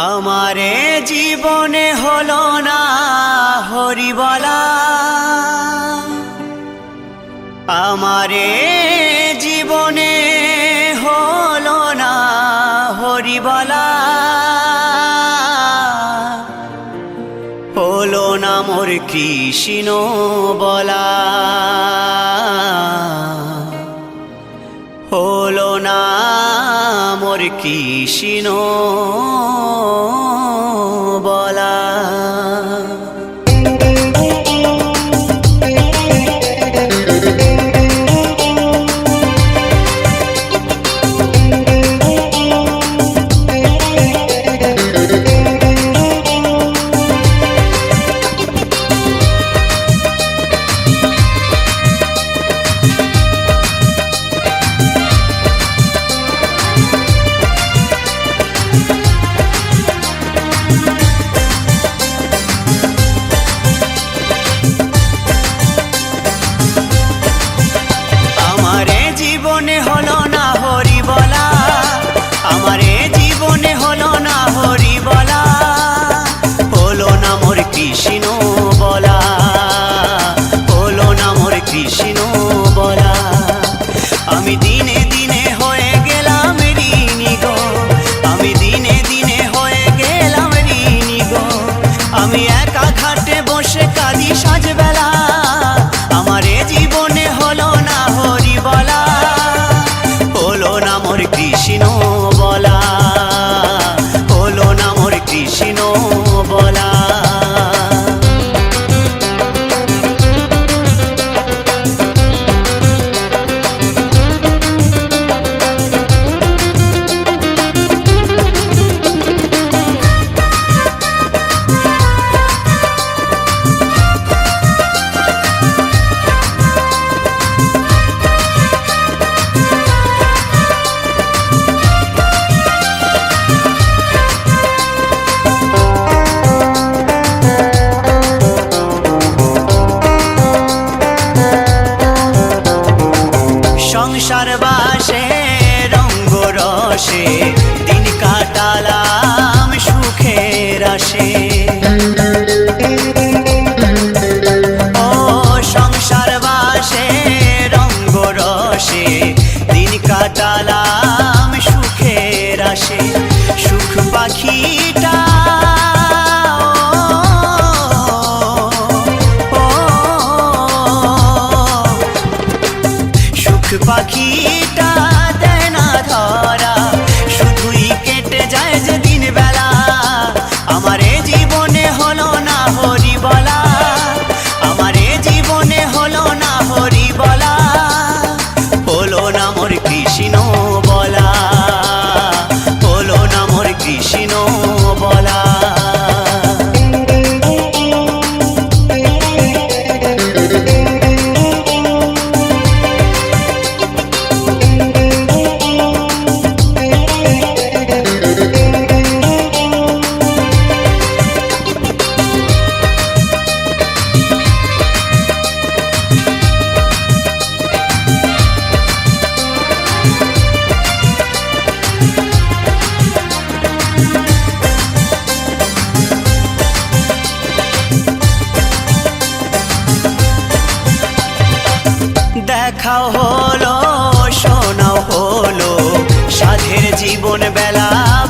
আমারে জীবনে হলো না হরিবলা, আমারে জীবনে হলো না হরিবলা, হলো না মোর কৃষ্ণ বলা, হলো না মোর কৃষ্ণ বলা। আমারে জীবনে হলো না হরি বলা, আমারে জীবনে হলো না হরি বলা, হলো না মোর কৃষ্ণ বলা, হলো না মোর কৃষ্ণ বলা। আমি দিনে দিনে হয়ে গেলাম ঋণী গো, আমি দিনে দিনে হয়ে গেলাম ঋণী গো, আমি একা ঘাটে বসে কাঁদি সাজবেলা, আমারে জীবনে হলো না হরি বলা, হলো না মোর কৃষ্ণ বলা, হলো না মোর কৃষ্ণ বলা। সংসার বাসে রঙ্গ রসে দিন কাটালাম সুখের আসে, ও সংসার বাসে রঙ্গ রসে দিন কাটালাম সুখের আসে। সুখ পাখিটা পাখিটা দেয় না ধরা, শুধুই কেটে যায় যে দিন বেলা, আমারে জীবনে হলো না হরি বলা, আমারে জীবনে হলো না হরি বলা, হলো না মোর কৃষ্ণ বলা, হলো না মোর কৃষ্ণ বলা। দেখাও হলো শোনাও হলো, সাধের জীবন বেলা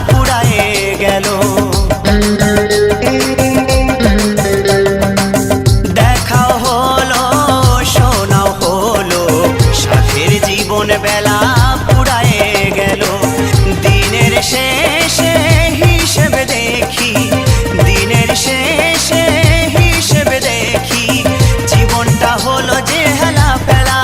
ফুরায়ে গেল, দেখাও হলো শোনাও হলো, সাধের জীবন বেলা ফুরায়ে গেল। দিনের শেষে হিসেব দেখি, দিনের শেষে হিসেব দেখি, জীবনটা হলো যে হেলা ফেলা,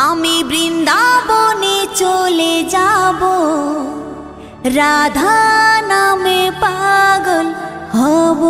আমি বৃন্দাবনে চলে যাব, রাধা নামে পাগল হব।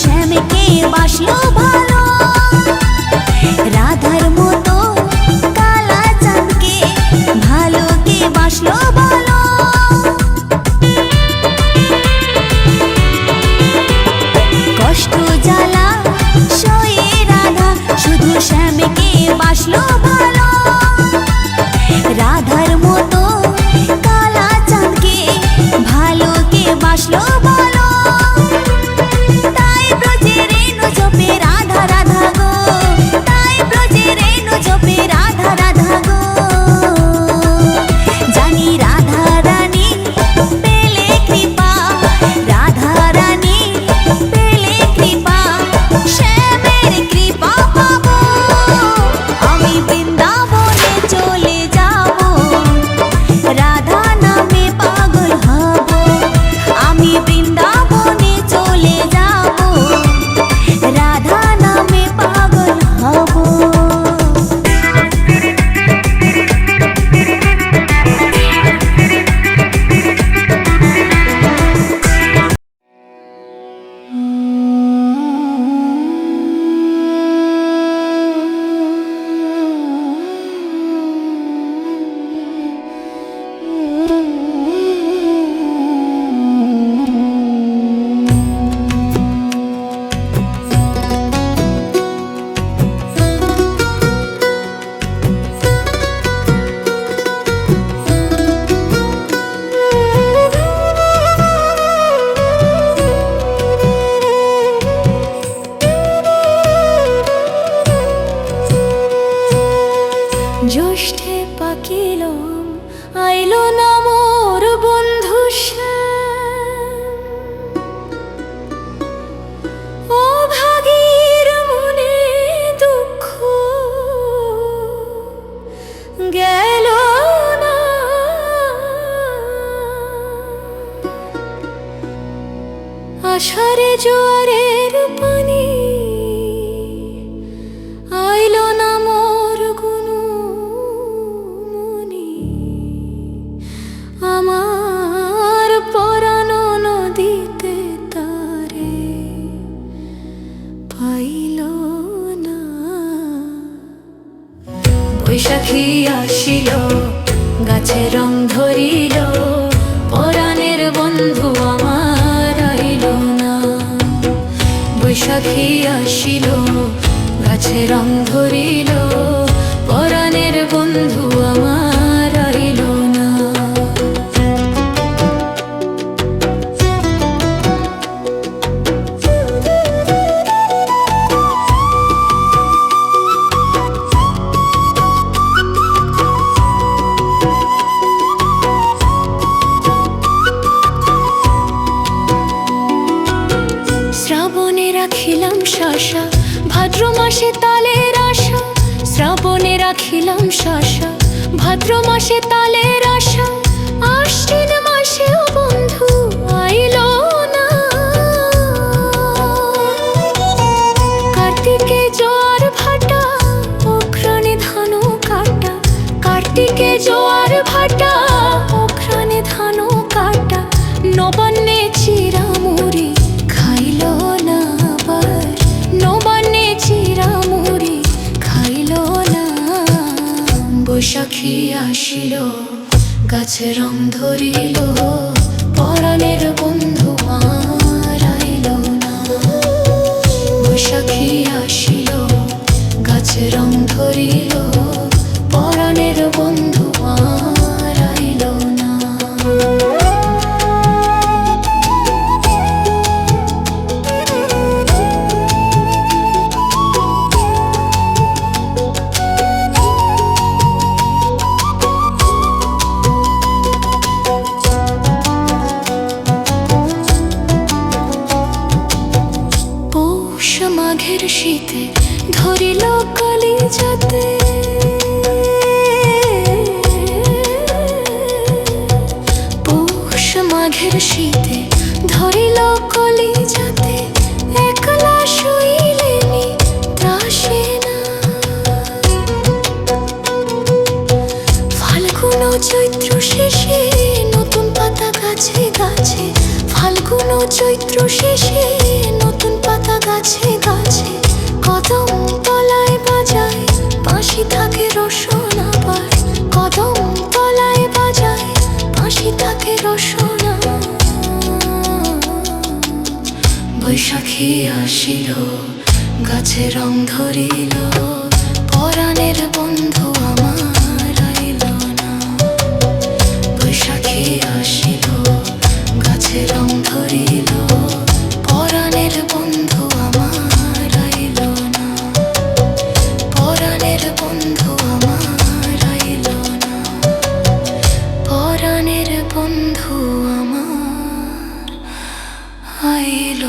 শ্যামকে বাসলো ভালো, রাধার মতো কালা চাঁদকে ভালো কে বাসলো বলো। কষ্ট জ্বালা সয়ে রাধা শুধু শ্যামকে বাসলো ভালো, রাধার মতো কালা চাঁদকে ভালো কে বাসলো বলো। জ্যৈষ্ঠে পাকিলাম আইলো না মোর বন্ধু ও ভাগীর মনে দুঃখ গেল না। আষাঢ়ে জোয়ারের পানি আইলো না মোর গুনু মনি, আমার পরাণ নদীতে তারে পাইল না। বৈশাখী আসিল গাছে রং ধরিল, পরাণের বন্ধু আমার আইল না। বৈশাখী আসিল, গাছে রং ধরিল, পরাণের বন্ধু আমার আইল না। শ্রাবণে রাখিলাম শাসা, ভাদ্র মাসে তালের আশা। শ্রাবণে রাখিলাম শাসা, ভাদ্র মাসে তালের আশা। আশ্বিন মাসেও বন্ধু আইল না। কার্তিকে জোয়ার ভাটা, অঘ্রাণে ধান কাটা। কার্তিকে জোয়ার ভাটা, অঘ্রাণে ধান কাটা। নবান্নে চিরামুড়ি খাইল না আবার, নবান্নে চিরামুড়ি খাইল না। বৈশাখী আসিল, গাছে রং ধরিল, পরাণের বন্ধু আর আইল না। বৈশাখী আসিল, গাছে রং ধরিল, পরাণের বন্ধু আর আইল না। পৌষ মাঘের শীতে ধরিল কলিজাতে। পৌষ মাঘের শীতে ধরিল কলিজাতে। একলা শুইলেনি ত্রাসে না। ফাল্গুন চৈত্র শেষে নতুন পাতা গাছে গাছে। ফাল্গুন চৈত্র শেষে নতুন পাতা গাছে গাছে। কদম তলায় বাজায় বাঁশি থাকে রসন আবার। কদম তলায় বাজায় বাঁশি থাকে রসন। বৈশাখী আসিল, গাছে রং ধরিল, পরাণের বন্ধু আমার আইল না। বৈশাখী আসিল, গাছে রং ধরিল, পরাণের বন্ধু আমার আইল না। পরাণের বন্ধু আমার আইল না। পরাণের বন্ধু আমার আইল